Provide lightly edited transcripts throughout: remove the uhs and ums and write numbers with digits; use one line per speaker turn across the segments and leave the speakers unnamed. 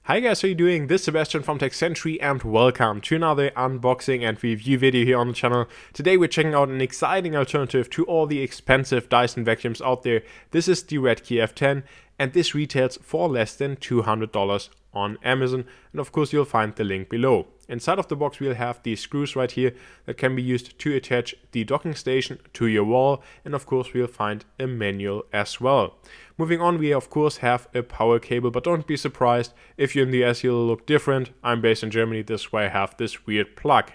Hi guys, how are you doing? This is Sebastian from TechCentury and welcome to another unboxing and review video here on the channel. Today we're checking out an exciting alternative to all the expensive Dyson vacuums out there. This is the Redkey F10 and this retails for less than $200 on Amazon, and of course you'll find the link below. Inside of the box we'll have these screws right here that can be used to attach the docking station to your wall, and of course we'll find a manual as well. Moving on, we of course have a power cable, but don't be surprised if you're in the US it'll look different. I'm based in Germany, this way I have this weird plug.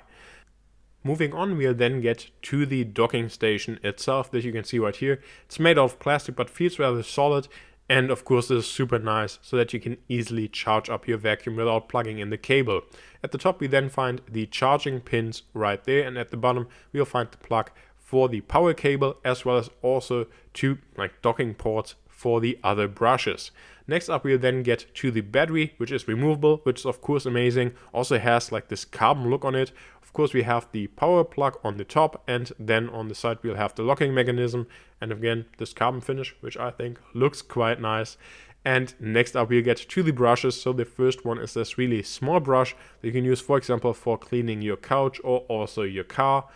Moving on, we'll then get to the docking station itself that you can see right here. It's made out of plastic but feels rather solid. And of course this is super nice so that you can easily charge up your vacuum without plugging in the cable. At the top we then find the charging pins right there, and at the bottom we'll find the plug for the power cable as well as also two docking ports for the other brushes. Next up we'll then get to the battery, which is removable, which is of course amazing. Also has like this carbon look on it. Of course we have the power plug on the top, and then on the side we'll have the locking mechanism, and again this carbon finish, which I think looks quite nice. And next up we'll get to the brushes. So the first one is this really small brush that you can use, for example, for cleaning your couch or also your car.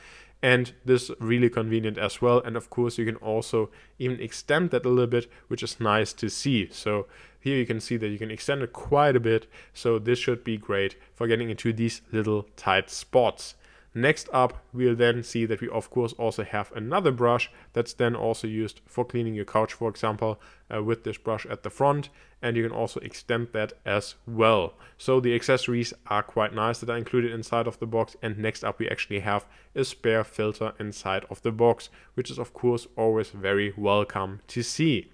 And this is really convenient as well, and of course you can also even extend that a little bit, which is nice to see. So here you can see that you can extend it quite a bit, so this should be great for getting into these little tight spots. Next up we'll then see that we of course also have another brush that's then also used for cleaning your couch, for example, with this brush at the front, and you can also extend that as well. So the accessories are quite nice that are included inside of the box. And next up we actually have a spare filter inside of the box, which is of course always very welcome to see.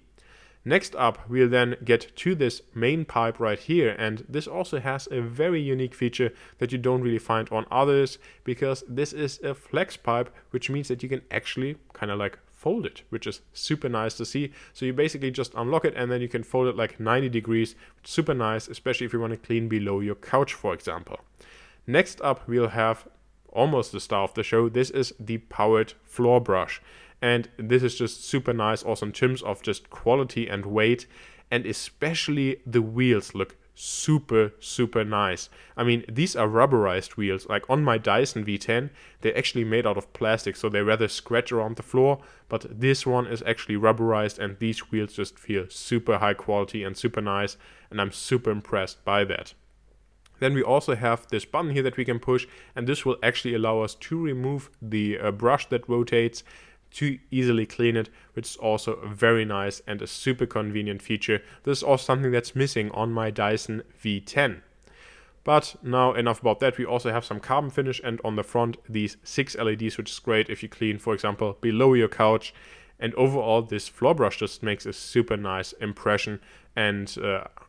Next up we'll then get to this main pipe right here, and this also has a very unique feature that you don't really find on others, because this is a flex pipe, which means that you can actually kind of like fold it, which is super nice to see. So you basically just unlock it and then you can fold it like 90 degrees. Super nice, especially if you want to clean below your couch, for example. Next up we'll have almost the star of the show. This is the powered floor brush. And this is just super nice also in terms of just quality and weight, and especially the wheels look super nice. I mean, these are rubberized wheels. Like on my Dyson V10 they're actually made out of plastic, so they rather scratch around the floor, but this one is actually rubberized and these wheels just feel super high quality and super nice, and I'm super impressed by that. Then we also have this button here that we can push, and this will actually allow us to remove the brush that rotates to easily clean it, which is also very nice and a super convenient feature. This is also something that's missing on my Dyson V10. But now enough about that. We also have some carbon finish, and on the front these 6 LEDs, which is great if you clean, for example, below your couch. And overall this floor brush just makes a super nice impression, and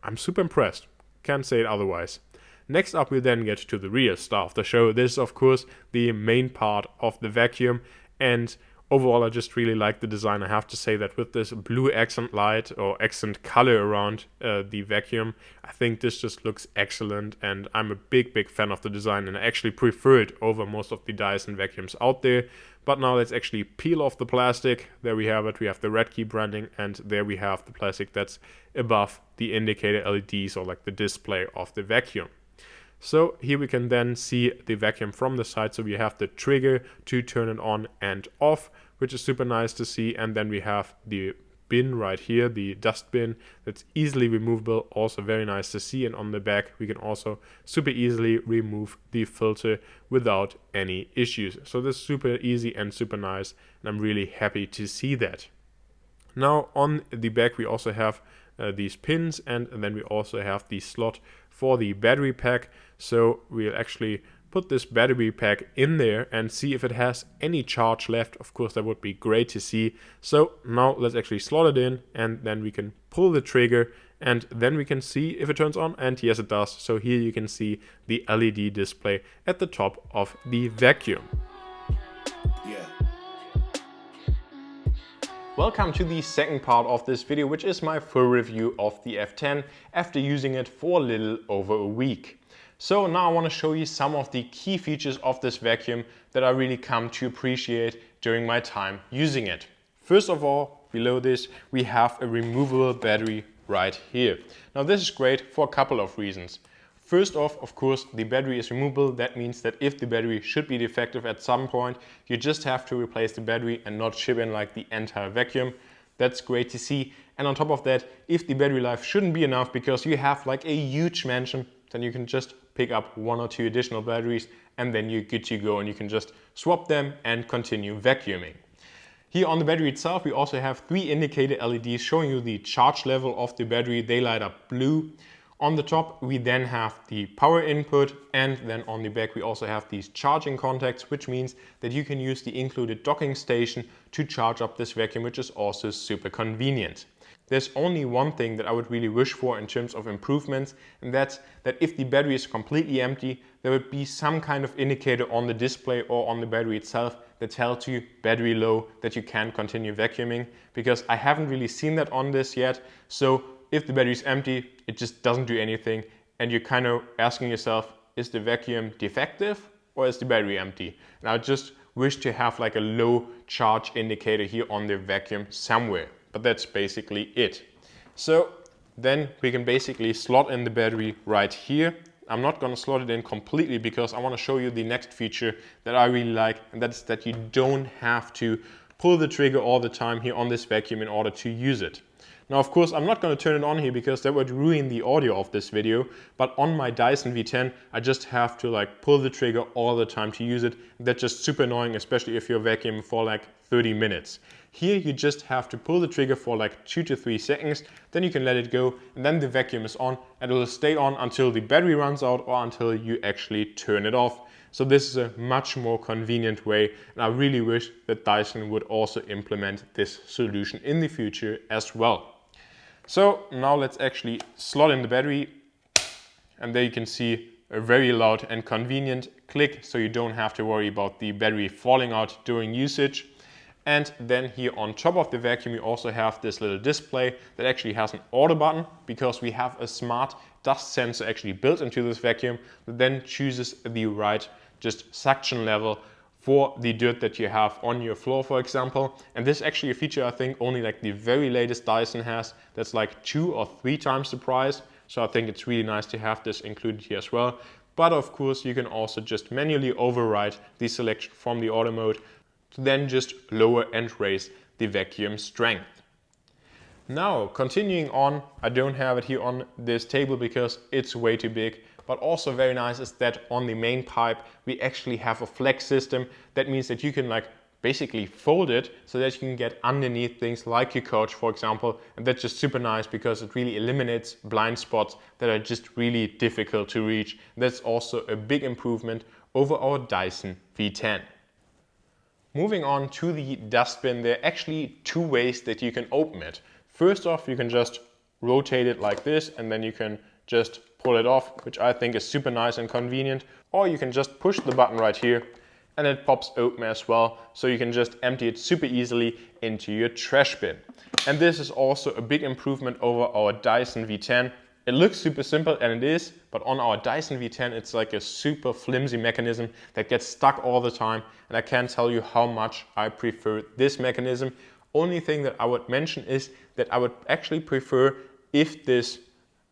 I'm super impressed. Can't say it otherwise. Next up we then get to the real star of the show. This is of course the main part of the vacuum, and overall I just really like the design. I have to say that with this blue accent light or accent color around the vacuum, I think this just looks excellent, and I'm a big fan of the design, and I actually prefer it over most of the Dyson vacuums out there. But now let's actually peel off the plastic. There we have it. We have the Redkey branding, and there we have the plastic that's above the indicator LEDs, or like the display of the vacuum. So here we can then see the vacuum from the side. So we have the trigger to turn it on and off, which is super nice to see. And then we have the bin right here, the dust bin, that's easily removable, also very nice to see. And on the back we can also super easily remove the filter without any issues. So this is super easy and super nice, and I'm really happy to see that. Now on the back we also have these pins, and then we also have the slot for the battery pack. So we'll actually put this battery pack in there and see if it has any charge left. Of course that would be great to see. So now let's actually slot it in, and then we can pull the trigger, and then we can see if it turns on, and yes it does. So here you can see the LED display at the top of the vacuum. Welcome to the second part of this video, which is my full review of the F10 after using it for a little over a week. So now I want to show you some of the key features of this vacuum that I really come to appreciate during my time using it. First of all, below this we have a removable battery right here. Now this is great for a couple of reasons. First off, of course, the battery is removable. That means that if the battery should be defective at some point, you just have to replace the battery and not chip in like the entire vacuum. That's great to see. And on top of that, if the battery life shouldn't be enough because you have like a huge mansion, then you can just pick up 1 or 2 additional batteries and then you're good to go and you can just swap them and continue vacuuming. Here on the battery itself, we also have 3 indicator LEDs showing you the charge level of the battery. They light up blue. On the top, we then have the power input, and then on the back, we also have these charging contacts, which means that you can use the included docking station to charge up this vacuum, which is also super convenient. There's only one thing that I would really wish for in terms of improvements, and that's that if the battery is completely empty, there would be some kind of indicator on the display or on the battery itself that tells you battery low, that you can continue vacuuming, because I haven't really seen that on this yet. So if the battery is empty, it just doesn't do anything, and you're kind of asking yourself, is the vacuum defective or is the battery empty? And I just wish to have like a low charge indicator here on the vacuum somewhere. But that's basically it. So then we can basically slot in the battery right here. I'm not going to slot it in completely because I want to show you the next feature that I really like, and that's that you don't have to pull the trigger all the time here on this vacuum in order to use it. Now, of course, I'm not going to turn it on here because that would ruin the audio of this video, but on my Dyson V10, I just have to like pull the trigger all the time to use it. That's just super annoying, especially if you're vacuuming for like 30 minutes. Here, you just have to pull the trigger for like 2 to 3 seconds, then you can let it go, and then the vacuum is on, and it will stay on until the battery runs out or until you actually turn it off. So this is a much more convenient way, and I really wish that Dyson would also implement this solution in the future as well. So now let's actually slot in the battery, and there you can see a very loud and convenient click, so you don't have to worry about the battery falling out during usage. And then here on top of the vacuum, you also have this little display that actually has an auto button, because we have a smart dust sensor actually built into this vacuum that then chooses the right just suction level for the dirt that you have on your floor, for example. And this is actually a feature I think only like the very latest Dyson has. That's like 2 or 3 times the price. So I think it's really nice to have this included here as well. But of course, you can also just manually override the selection from the auto mode to then just lower and raise the vacuum strength. Now, continuing on, I don't have it here on this table because it's way too big. But also very nice is that on the main pipe, we actually have a flex system. That means that you can like basically fold it so that you can get underneath things like your couch, for example. And that's just super nice because it really eliminates blind spots that are just really difficult to reach. That's also a big improvement over our Dyson V10. Moving on to the dustbin, there are actually 2 ways that you can open it. First off, you can just rotate it like this, and then you can just pull it off, which I think is super nice and convenient. Or you can just push the button right here and it pops open as well. So you can just empty it super easily into your trash bin. And this is also a big improvement over our Dyson V10. It looks super simple, and it is, but on our Dyson V10, it's like a super flimsy mechanism that gets stuck all the time. And I can't tell you how much I prefer this mechanism. Only thing that I would mention is that I would actually prefer if this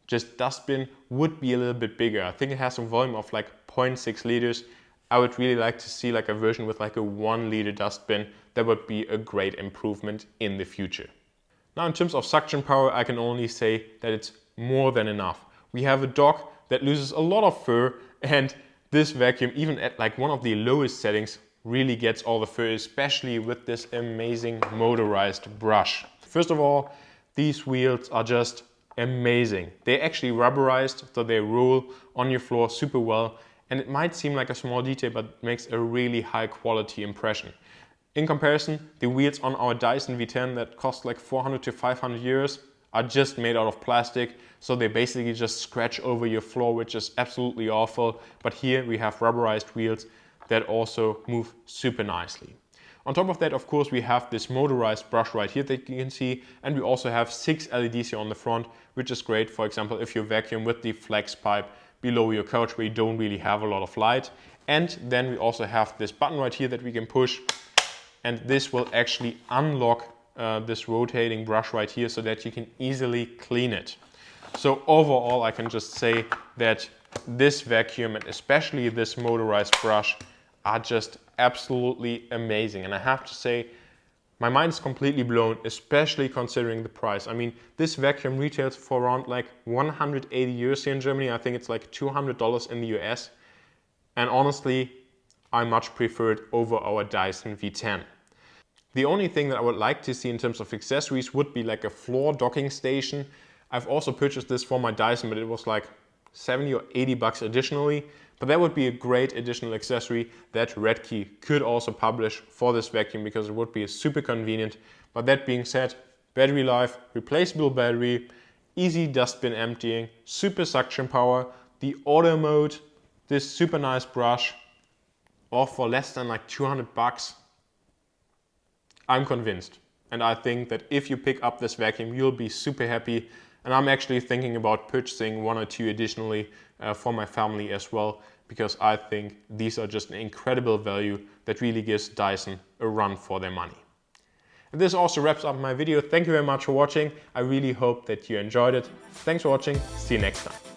just dustbin would be a little bit bigger. I think it has a volume of like 0.6 liters. I would really like to see like a version with like a 1 liter dustbin. That would be a great improvement in the future. Now, in terms of suction power, I can only say that it's more than enough. We have a dog that loses a lot of fur, and this vacuum, even at like one of the lowest settings, really gets all the fur, especially with this amazing motorized brush. First of all, these wheels are just amazing. They're actually rubberized, so they roll on your floor super well, and it might seem like a small detail, but it makes a really high quality impression. In comparison, the wheels on our Dyson V10 that cost like 400 to 500 euros are just made out of plastic, so they basically just scratch over your floor, which is absolutely awful. But here we have rubberized wheels that also move super nicely. On top of that, of course, we have this motorized brush right here that you can see, and we also have 6 LEDs here on the front, which is great, for example, if you vacuum with the flex pipe below your couch where you don't really have a lot of light. And then we also have this button right here that we can push, and this will actually unlock this rotating brush right here so that you can easily clean it. So overall, I can just say that this vacuum and especially this motorized brush are just absolutely amazing. And I have to say, my mind is completely blown, especially considering the price. I mean, this vacuum retails for around like 180 euros here in Germany. I think it's like $200 in the US. And honestly, I much prefer it over our Dyson V10. The only thing that I would like to see in terms of accessories would be like a floor docking station. I've also purchased this for my Dyson, but it was like 70 or 80 bucks additionally. But that would be a great additional accessory that Redkey could also publish for this vacuum because it would be super convenient. But that being said, battery life, replaceable battery, easy dustbin emptying, super suction power, the auto mode, this super nice brush, all for less than like 200 bucks. I'm convinced. And I think that if you pick up this vacuum, you'll be super happy. And I'm actually thinking about purchasing one or two additionally for my family as well, because I think these are just an incredible value that really gives Dyson a run for their money. And this also wraps up my video. Thank you very much for watching. I really hope that you enjoyed it. Thanks for watching. See you next time.